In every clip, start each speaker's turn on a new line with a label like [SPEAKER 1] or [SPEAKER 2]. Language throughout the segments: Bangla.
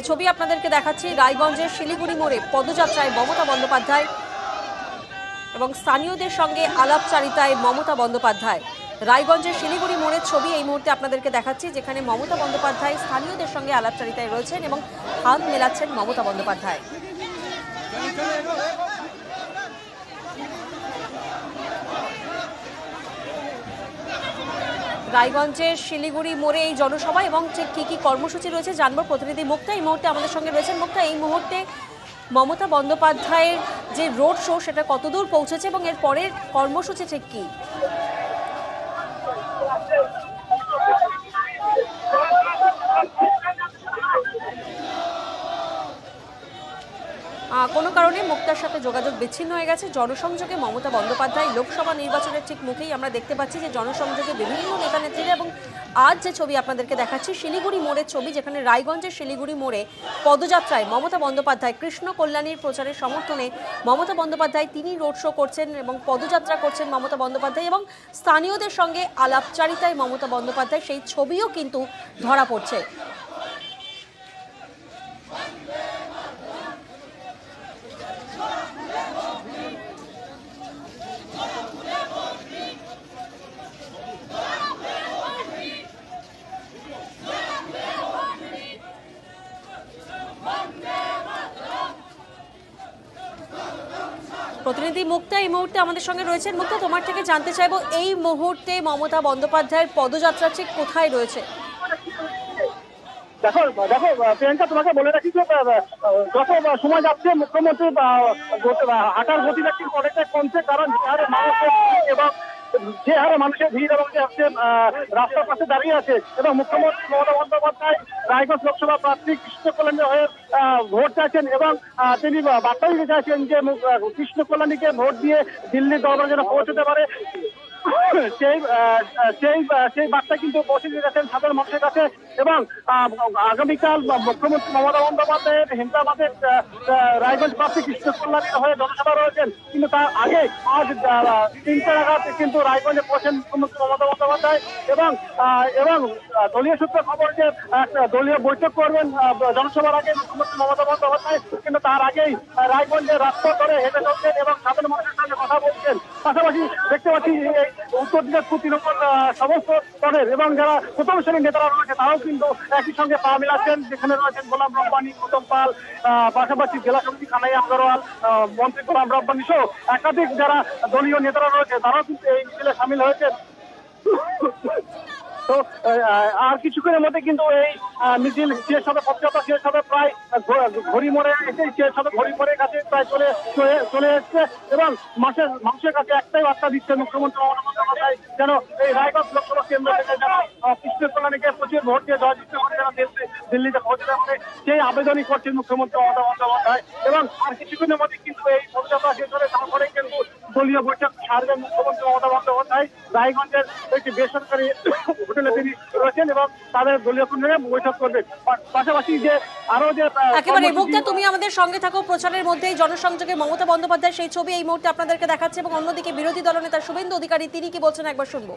[SPEAKER 1] ছবি আপনাদেরকে দেখাচ্ছি, রায়গঞ্জের শিলিগুড়ি মোড়ে পদযাত্রায় মমতা বন্দ্যোপাধ্যায় এবং স্থানীয়দের সঙ্গে আলাপচারিতায় মমতা বন্দ্যোপাধ্যায়। রায়গঞ্জের শিলিগুড়ি মোড়ের ছবি এই মুহূর্তে আপনাদেরকে দেখাচ্ছি, যেখানে মমতা বন্দ্যোপাধ্যায় স্থানীয়দের সঙ্গে আলাপচারিতায় রয়েছেন এবং হাত মেলাচ্ছেন মমতা বন্দ্যোপাধ্যায়। রায়গঞ্জের শিলিগুড়ি মোড়ে এই জনসভা এবং কি কি কর্মসূচি রয়েছে জানবো। প্রতিনিধি মুক্তা এই মুহূর্তে আমাদের সঙ্গে রয়েছেন। মুক্তা, এই মুহূর্তে মমতা বন্দ্যোপাধ্যায়ের যে রোড শো সেটা কতদূর পৌঁছেছে এবং এর পরের কর্মসূচি ঠিক কি? কোনো কারণে মুক্তার সাথে যোগাযোগ বিচ্ছিন্ন হয়ে গেছে। জনসংযোগে মমতা বন্দ্যোপাধ্যায় লোকসভা নির্বাচনের ঠিক মুখেই আমরা দেখতে পাচ্ছি যে জনসংযোগে বিভিন্ন নেতা নেত্রীরা, এবং আজ যে ছবি আপনাদেরকে দেখাচ্ছি শিলিগুড়ি মোড়ের ছবি, যেখানে রায়গঞ্জের শিলিগুড়ি মোড়ে পদযাত্রায় মমতা বন্দ্যোপাধ্যায় কৃষ্ণ কল্যাণীর প্রচারের সমর্থনে মমতা বন্দ্যোপাধ্যায় তিনি রোড শো করছেন এবং পদযাত্রা করছেন মমতা বন্দ্যোপাধ্যায়, এবং স্থানীয়দের সঙ্গে আলাপচারিতায় মমতা বন্দ্যোপাধ্যায়, সেই ছবিও কিন্তু ধরা পড়ছে। প্রতিনিধি মুক্তা এই মুহূর্তে আমাদের সঙ্গে রয়েছেন। মুক্তা, তোমার থেকে জানতে চাইবো এই মুহূর্তে মমতা বন্দ্যোপাধ্যায়ের পদযাত্রা ঠিক কোথায় রয়েছে?
[SPEAKER 2] দেখো প্রিয়াঙ্কা, তোমাকে বলে রাখি যে যত সময় যাচ্ছে মুখ্যমন্ত্রী হাঁটার গতিবেগ অনেকটাই কমছে, কারণ যে হারে মানুষের ভিড় এবং রাস্তার পাশে দাঁড়িয়ে আছে, এবং মুখ্যমন্ত্রী মমতা বন্দ্যোপাধ্যায় রায়গঞ্জ লোকসভা প্রার্থী কৃষ্ণ কল্যাণী হয়ে ভোট চাইছেন, এবং তিনি বার্তা দিতে চাইছেন যে কৃষ্ণ কল্যাণীকে ভোট দিয়ে দিল্লির দরবারে যেন পৌঁছতে পারে। সেই বার্তা কিন্তু পৌঁছে দিয়ে গেছেন সাধারণ মানুষের কাছে, এবং আগামীকাল মুখ্যমন্ত্রী মমতা বন্দ্যোপাধ্যায়ের হেমদাবাদের রায়গঞ্জ প্রার্থী কৃষ্ণ কল্যাণীর হয়ে জনসভা রয়েছেন। কিন্তু তার আগে আজ 3টা নাগাদ কিন্তু রায়গঞ্জে পৌঁছেন মুখ্যমন্ত্রী মমতা বন্দ্যোপাধ্যায়, এবং দলীয় সূত্রে খবর যে দলীয় বৈঠক করবেন জনসভার আগে মুখ্যমন্ত্রী মমতা বন্দ্যোপাধ্যায়, কিন্তু তার আগেই রায়গঞ্জের রাস্তা ধরে হেঁটে চলছেন এবং সাধারণ মানুষের সঙ্গে কথা বলছেন। পাশাপাশি দেখতে পাচ্ছি উত্তর দিনাজপুর তৃণমূল সমস্ত স্তরের এবং যারা প্রথম শ্রেণীর নেতারা রয়েছে তারাও কিন্তু একই সঙ্গে পা মিলাচ্ছেন, যেখানে রয়েছেন গোলাম রব্বানী, গৌতম পাল, পাশাপাশি জেলা সমিতি কানাইয়া আগরওয়াল, মন্ত্রী গোলাম রব্বানী সহ একাধিক যারা দলীয় নেতারা রয়েছে তারাও কিন্তু এই মিছিলে সামিল হয়েছেন। তো আর কিছুক্ষণের মধ্যে কিন্তু এই মিছিল শেষ হবে, পদযাত্রা শেষ হবে প্রায় ঘড়ি মোড়ে এসে শেষ হবে, ঘড়ি মোড়ের কাছে প্রায় চলে এসছে, এবং মানুষের কাছে একটাই বার্তা দিচ্ছে মুখ্যমন্ত্রী মমতা বন্দ্যোপাধ্যায় যেন এই রায়গঞ্জ লোকসভা কেন্দ্র থেকে যেন কৃষ্ণ কল্যাণীকে প্রচুর ভোট দিয়ে জয়যুক্ত করে যেন দিল্লিতে পৌঁছতে পারে, সেই আবেদনই করছেন মুখ্যমন্ত্রী মমতা বন্দ্যোপাধ্যায়। এবং আর কিছুক্ষণের মধ্যে কিন্তু এই পদযাত্রা শেষ হবে, তারপরে কিন্তু দলীয় বৈঠক সারবেন মুখ্যমন্ত্রী মমতা বন্দ্যোপাধ্যায়। রায়গঞ্জের একটি বেসরকারি হোটেলে তিনি রয়েছেন এবং তাদের দলীয় কর্মীরা বৈঠক করবেন। পাশাপাশি যে আরো যে
[SPEAKER 1] একেবারে মুক্তা, তুমি আমাদের সঙ্গে থাকো। প্রচারের মধ্যেই জনসংযোগে মমতা বন্দ্যোপাধ্যায় সেই ছবি এই মুহূর্তে আপনাদেরকে দেখাচ্ছে, এবং অন্যদিকে বিরোধী দলনেতা শুভেন্দু অধিকারী তিনি কি বলছেন একবার শুনবো।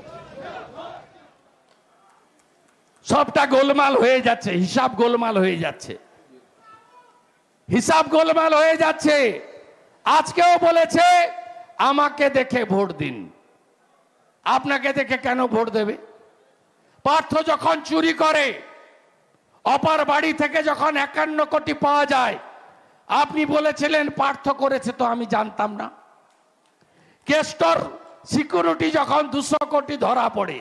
[SPEAKER 3] সবটা গোলমাল হয়ে যাচ্ছে, হিসাব গোলমাল হয়ে যাচ্ছে, হিসাব গোলমাল হয়ে যাচ্ছে। আজকেও বলেছে আমাকে দেখে ভোট দিন। আপনাকে দেখে কেন ভোট দেবে? পার্থ যখন চুরি করে, অপার বাড়ি থেকে যখন 51 কোটি পাওয়া যায়, আপনি বলেছিলেন পার্থ করেছে, তো আমি জানতাম না। কেষ্টর সিকিউরিটি যখন 200 কোটি ধরা পড়ে,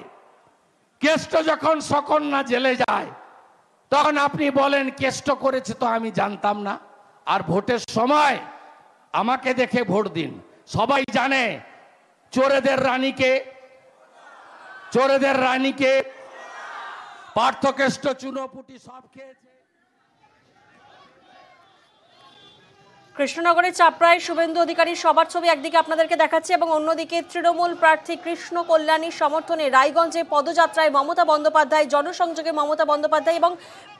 [SPEAKER 3] কেষ্ট যখন সকন্যা জেলে যায়, তখন আপনি বলেন কেষ্ট করেছে, তো আমি জানতাম না। আর ভোটের সময় আমাকে দেখে ভোট দিন। সবাই জানে চোরেদের রানীকে পার্থকেষ্ট চুনোপুটি সব খেয়েছে।
[SPEAKER 1] কৃষ্ণনগরের চাপড়ায় শুভেন্দু অধিকারীর সবার ছবি একদিকে আপনাদেরকে দেখাচ্ছি এবং অন্যদিকে তৃণমূল প্রার্থী কৃষ্ণ কল্যাণীর সমর্থনে রায়গঞ্জে পদযাত্রায় মমতা বন্দ্যোপাধ্যায়, জনসংযোগে মমতা বন্দ্যোপাধ্যায় এবং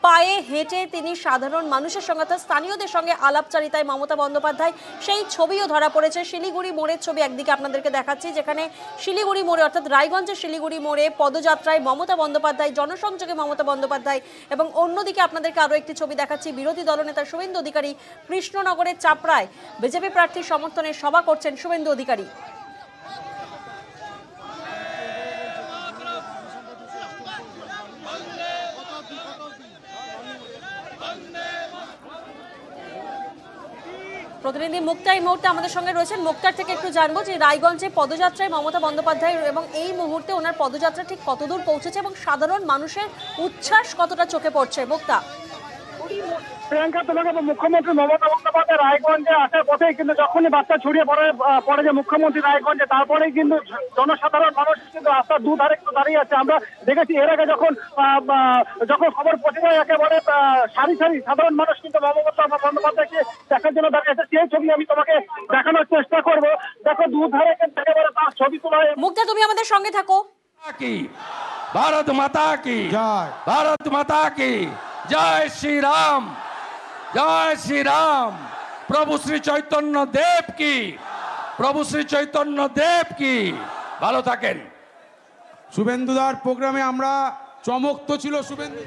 [SPEAKER 1] পায়ে হেঁটে তিনি সাধারণ মানুষের সঙ্গে অর্থাৎ স্থানীয়দের সঙ্গে আলাপচারিতায় মমতা বন্দ্যোপাধ্যায়, সেই ছবিও ধরা পড়েছে। শিলিগুড়ি মোড়ের ছবি একদিকে আপনাদেরকে দেখাচ্ছি, যেখানে শিলিগুড়ি মোড়ে অর্থাৎ রায়গঞ্জের শিলিগুড়ি মোড়ে পদযাত্রায় মমতা বন্দ্যোপাধ্যায়, জনসংযোগে মমতা বন্দ্যোপাধ্যায় এবং অন্যদিকে আপনাদেরকে আরও একটি ছবি দেখাচ্ছি, বিরোধী দলনেতা শুভেন্দু অধিকারী কৃষ্ণনগরের চাপড়ায় বিজেপি প্রার্থীর সমর্থনে সভা করছেন শুভেন্দু অধিকারী। প্রতিনিধি মুক্তা এই মুহূর্তে আমাদের সঙ্গে রয়েছেন। মুক্তার থেকে একটু জানবো যে রায়গঞ্জে পদযাত্রায় মমতা বন্দ্যোপাধ্যায় এবং এই মুহূর্তে ওনার পদযাত্রা ঠিক কতদূর পৌঁছেছে এবং সাধারণ মানুষের উচ্ছ্বাস কতটা চোখে পড়ছে। মুক্তা।
[SPEAKER 2] প্রিয়াঙ্কা, তোমাকে মুখ্যমন্ত্রী মমতা বন্দ্যোপাধ্যায় রায়গঞ্জে আসার পথে কিন্তু যখনই বার্তা ছড়িয়ে পড়ে যে মুখ্যমন্ত্রী রায়গঞ্জে, তারপরেই কিন্তু জনসাধারণ মানুষ কিন্তু রাস্তার দুধারে কিন্তু দাঁড়িয়ে আছে। আমরা দেখেছি এর আগে যখন খবর পৌঁছে যায় একেবারে সারি সারি সাধারণ মানুষ কিন্তু মমতা বন্দ্যোপাধ্যায়কে দেখার জন্য দাঁড়িয়ে আছে। সেই ছবি আমি তোমাকে দেখানোর চেষ্টা করবো। দেখো দুধারে কিন্তু একেবারে তার ছবি তোলা।
[SPEAKER 1] মুক্তা, তুমি আমাদের সঙ্গে থাকো।
[SPEAKER 3] ভারত মাতা কি জয়, ভারত মাতা কি জয়, শ্রী রাম, জয় শ্রী রাম, প্রভু শ্রী চৈতন্য দেব কি, প্রভু শ্রী চৈতন্য দেব কি। ভালো থাকেন।
[SPEAKER 4] শুভেন্দুদার প্রোগ্রামে আমরা চমক তো ছিল শুভেন্দু।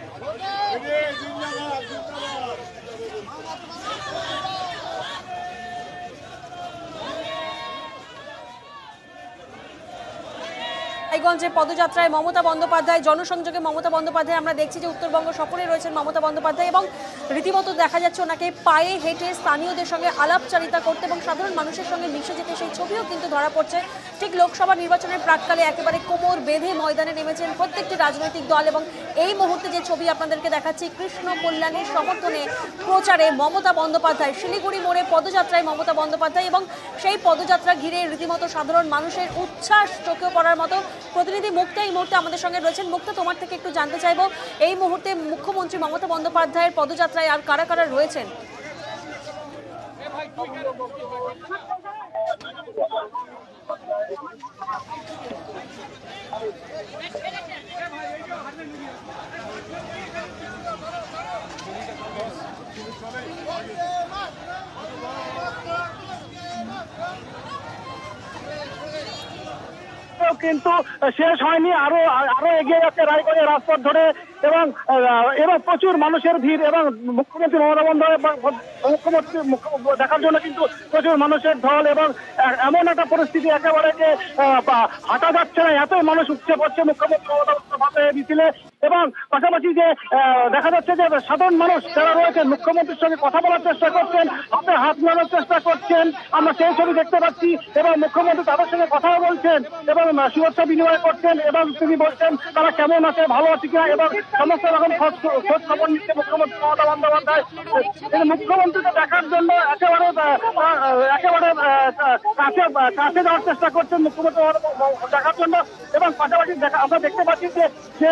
[SPEAKER 1] রায়গঞ্জে পদযাত্রায় মমতা বন্দ্যোপাধ্যায়, জনসংযোগে মমতা বন্দ্যোপাধ্যায়। আমরা দেখছি যে উত্তরবঙ্গ সফরে রয়েছেন মমতা বন্দ্যোপাধ্যায় এবং রীতিমতো দেখা যাচ্ছে ওনাকে পায়ে হেঁটে স্থানীয়দের সঙ্গে আলাপচারিতা করতে এবং সাধারণ মানুষের সঙ্গে মিশে যেতে, সেই ছবিও কিন্তু ধরা পড়ছে। ঠিক লোকসভা নির্বাচনের প্রাক্কালে একেবারে কোমর বেঁধে ময়দানে নেমেছেন প্রত্যেকটি রাজনৈতিক দল এবং এই মুহূর্তে যে ছবি আপনাদেরকে দেখাচ্ছি, কৃষ্ণ কল্যাণীর সমর্থনে প্রচারে মমতা বন্দ্যোপাধ্যায়, শিলিগুড়ি মোড়ে পদযাত্রায় মমতা বন্দ্যোপাধ্যায় এবং সেই পদযাত্রা ঘিরে রীতিমতো সাধারণ মানুষের উচ্ছ্বাস চোখে পড়ার মতো। প্রতিনিধি মুক্তা এই মুহূর্তে আমাদের সঙ্গে রয়েছেন। মুক্তা, তোমার থেকে একটু জানতে চাইবো এই মুহূর্তে মুখ্যমন্ত্রী মমতা বন্দ্যোপাধ্যায়ের পদযাত্রায় আর কারা কারা রয়েছেন?
[SPEAKER 2] কিন্তু শেষ হয়নি, আরো এগিয়ে যাচ্ছে রায়গঞ্জের রাজপথ ধরে এবং প্রচুর মানুষের ভিড় এবং মুখ্যমন্ত্রী মমতা বন্দ্যোপাধ্যায় মুখ্যমন্ত্রী দেখার জন্য কিন্তু প্রচুর মানুষের ঢল এবং এমন একটা পরিস্থিতি একেবারে যে হাঁটা যাচ্ছে না, এতই মানুষ উপচে পড়ছে মুখ্যমন্ত্রী মমতা বন্দ্যোপাধ্যায়ের মিছিলে। এবং পাশাপাশি যে দেখা যাচ্ছে যে সাধারণ মানুষ যারা রয়েছেন মুখ্যমন্ত্রীর সঙ্গে কথা বলার চেষ্টা করছেন, হাতে হাত মেলানোর চেষ্টা করছেন, আমরা সেই ছবি দেখতে পাচ্ছি এবং মুখ্যমন্ত্রী তাদের সঙ্গে কথাও বলছেন এবং শুভেচ্ছা বিনিময় করছেন এবং তিনি বলছেন তারা কেমন আছে, ভালো আছে কিনা এবং সমস্ত রকম খোঁজ খবর নিচ্ছে মুখ্যমন্ত্রী মমতা বন্দ্যোপাধ্যায়। মুখ্যমন্ত্রীকে দেখার জন্য একেবারে কাছে যাওয়ার চেষ্টা করছেন মুখ্যমন্ত্রী দেখার জন্য এবং পাশাপাশি আমরা দেখতে পাচ্ছি যে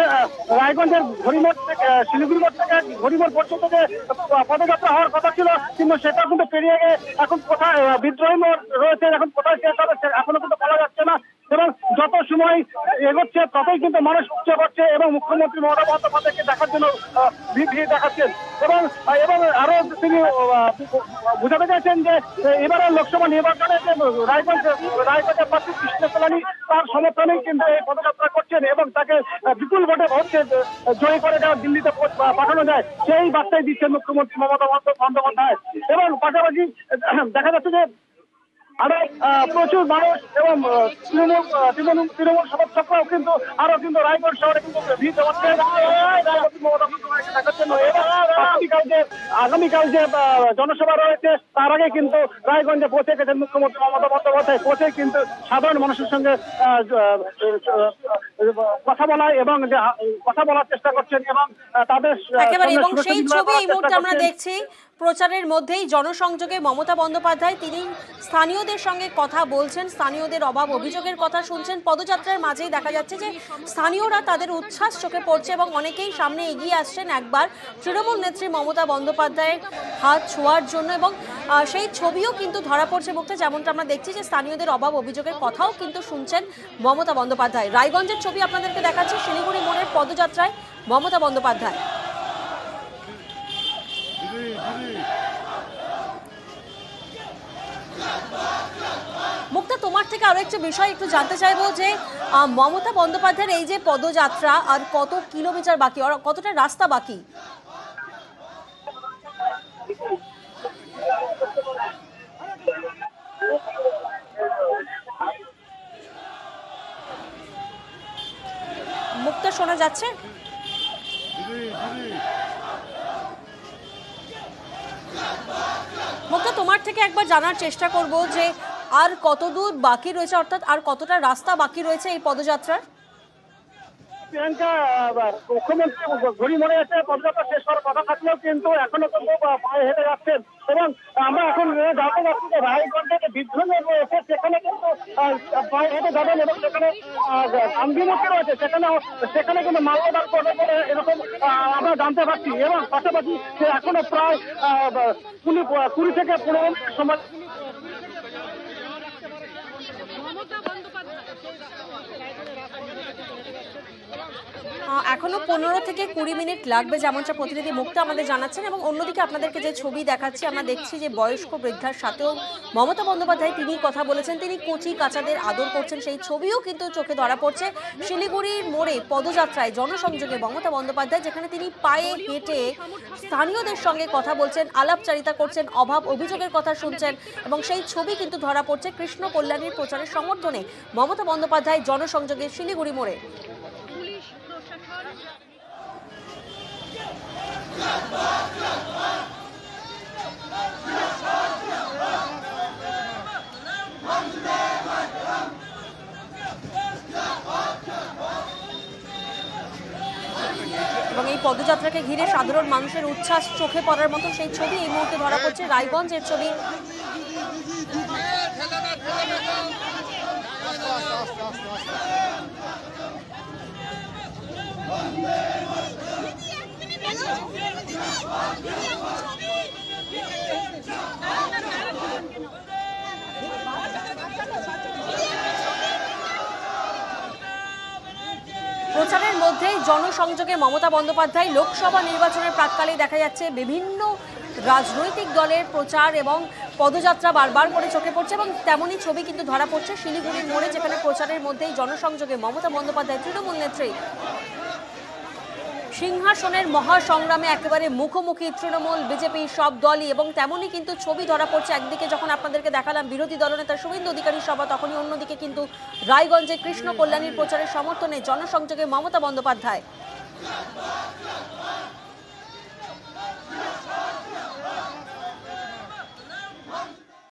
[SPEAKER 2] রায়গঞ্জের ঘড়িমোড় থেকে শিলিগুড়ি মোড় থেকে ঘড়িমোড় পর্যন্ত যে পদযাত্রা হওয়ার কথা ছিল কিন্তু সেটা কিন্তু পেরিয়ে গিয়ে এখন কোথায় বিদ্রোহী মোড় রয়েছে, এখন কোথায় শেষ হবে এখনো কিন্তু বলা যাচ্ছে না এবং যত সময় এগোচ্ছে ততই কিন্তু মানুষ উপচে পড়ছে এবং মুখ্যমন্ত্রী মমতা বন্দ্যোপাধ্যায়কে দেখার জন্য ভিড় দেখাচ্ছেন এবং আরো তিনি বোঝাতে চাইছেন যে এবারে লোকসভা নির্বাচনে যে রায়গঞ্জের প্রার্থী কৃষ্ণ কল্যাণী তার সমর্থনেই কিন্তু এই পদযাত্রা করছেন এবং তাকে বিপুল ভোটে জয়ী করে দেওয়া দিল্লিতে পাঠানো যায় সেই বার্তাই দিচ্ছেন মুখ্যমন্ত্রী মমতা বন্দ্যোপাধ্যায়। এবং পাশাপাশি দেখা যাচ্ছে যে আরো প্রচুর মানুষ এবং তৃণমূল সমর্থকরাও কিন্তু রায়গঞ্জ শহরে কিন্তু ভিড় জমাচ্ছে দেখার জন্য। আগামীকাল যে জনসভা রয়েছে তার আগে কিন্তু রায়গঞ্জে পৌঁছে গেছেন মুখ্যমন্ত্রী মমতা বন্দ্যোপাধ্যায়, পৌঁছে কিন্তু সাধারণ মানুষের সঙ্গে কথা বলায় এবং কথা বলার চেষ্টা করছেন এবং তাদের
[SPEAKER 1] এবং সেই ছবি এই মুহূর্তে আমরা দেখছি প্রচারের মধ্যেই জনসংযোগে মমতা বন্দ্যোপাধ্যায় তিনি স্থানীয়দের সঙ্গে কথা বলছেন, স্থানীয়দের অভাব অভিযোগের কথা শুনছেন। পদযাত্রার মাঝেই দেখা যাচ্ছে যে স্থানীয়রা তাদের উচ্ছ্বাস চোখে পড়ছে এবং অনেকেই সামনে এগিয়ে আসছেন একবার তৃণমূল নেত্রী মমতা বন্দ্যোপাধ্যায়ের হাত ছোঁয়ার জন্য এবং সেই ছবিও কিন্তু ধরা পড়ছে মুক্তা, যেমনটা আমরা দেখছি যে স্থানীয়দের অভাব অভিযোগের কথাও কিন্তু শুনছেন মমতা বন্দ্যোপাধ্যায়। রায়গঞ্জের ছবি আপনাদেরকে দেখাচ্ছি, শিলিগুড়ি মোড়ের পদযাত্রায় মমতা বন্দ্যোপাধ্যায়। মুক্তা, তোমার থেকে আরো একটা বিষয় একটু জানতে চাইবো যে মমতা বন্দ্যোপাধ্যায়ের এই যে পদযাত্রা আর কত কিলোমিটার বাকি, আর কতটা রাস্তা বাকি? মুক্তা, শোনা যাচ্ছে? মুক্তা, তোমার থেকে একবার জানার চেষ্টা করব যে আর কত দূর বাকি রয়েছে, অর্থাৎ আর কতটা রাস্তা বাকি রয়েছে এই পদযাত্রার?
[SPEAKER 2] প্রিয়াঙ্কা, মুখ্যমন্ত্রী ঘড়ি মনে আছে পদযাত্রা শেষ হওয়ার কথা থাকলেও কিন্তু এখনো কিন্তু পায়ে হেঁটে যাচ্ছেন। এবং আমরা এখন জানতে পারছি যে রায়গঞ্জে যে বিদ্রোহ রয়েছে সেখানে কিন্তু পায়ে হেঁটে যাবেন, এবং সেখানে গান্ধীমূর্তি রয়েছে সেখানে কিন্তু মাল্যদান করবে বলে এরকম আমরা জানতে পারছি। এবং পাশাপাশি যে এখনো প্রায় 20 থেকে 15 মিনিট সময়
[SPEAKER 1] এখনো 15 থেকে 20 মিনিট লাগবে, যেমনটা প্রতিনিধি মুক্তা আমাদের জানাচ্ছেন। এবং অন্যদিকে আপনাদেরকে যে ছবি দেখাচ্ছি, আমরা দেখছি যে বয়স্ক বৃদ্ধার সাথেও মমতা বন্দ্যোপাধ্যায় তিনি কথা বলেছেন, তিনি কচি কাচাদের আদর করছেন, সেই ছবিও কিন্তু চোখে ধরা পড়ছে শিলিগুড়ির মোড়ে পদযাত্রায় জনসংযোগে মমতা বন্দ্যোপাধ্যায়, যেখানে তিনি পায়ে হেঁটে স্থানীয়দের সঙ্গে কথা বলছেন, আলাপচারিতা করছেন, অভাব অভিযোগের কথা শুনছেন। এবং সেই ছবি কিন্তু ধরা পড়ছে কৃষ্ণ কল্যাণীর প্রচারের সমর্থনে মমতা বন্দ্যোপাধ্যায় জনসংযোগে শিলিগুড়ি মোড়ে। এবং এই পদযাত্রাকে ঘিরে সাধারণ মানুষের উচ্ছ্বাস চোখে পড়ার মতো সেই ছবি এই মুহূর্তে ধরা পড়ছে, রায়গঞ্জের ছবি। প্রচারের মধ্যেই জনসংযোগে মমতা বন্দ্যোপাধ্যায়। লোকসভা নির্বাচনের প্রাক্কালে দেখা যাচ্ছে বিভিন্ন রাজনৈতিক দলের প্রচার এবং পদযাত্রা বারবার করে চোখে পড়ছে, এবং তেমনই ছবি কিন্তু ধরা পড়ছে শিলিগুড়ির মোড়ে, যেখানে প্রচারের মধ্যেই জনসংযোগে মমতা বন্দ্যোপাধ্যায় তৃণমূল নেত্রী। সিংহাসনের মহাসংগ্রামে একেবারে মুখোমুখি তৃণমূল বিজেপি সব দলই, এবং তেমনই কিন্তু ছবি ধরা পড়ছে। একদিকে যখন আপনাদেরকে দেখালাম বিরোধী দলনেতা শুভেন্দু অধিকারীর সভা, তখনই অন্যদিকে কিন্তু রায়গঞ্জে কৃষ্ণ কল্যাণীর প্রচারের সমর্থনে জনসংযোগে মমতা বন্দ্যোপাধ্যায়।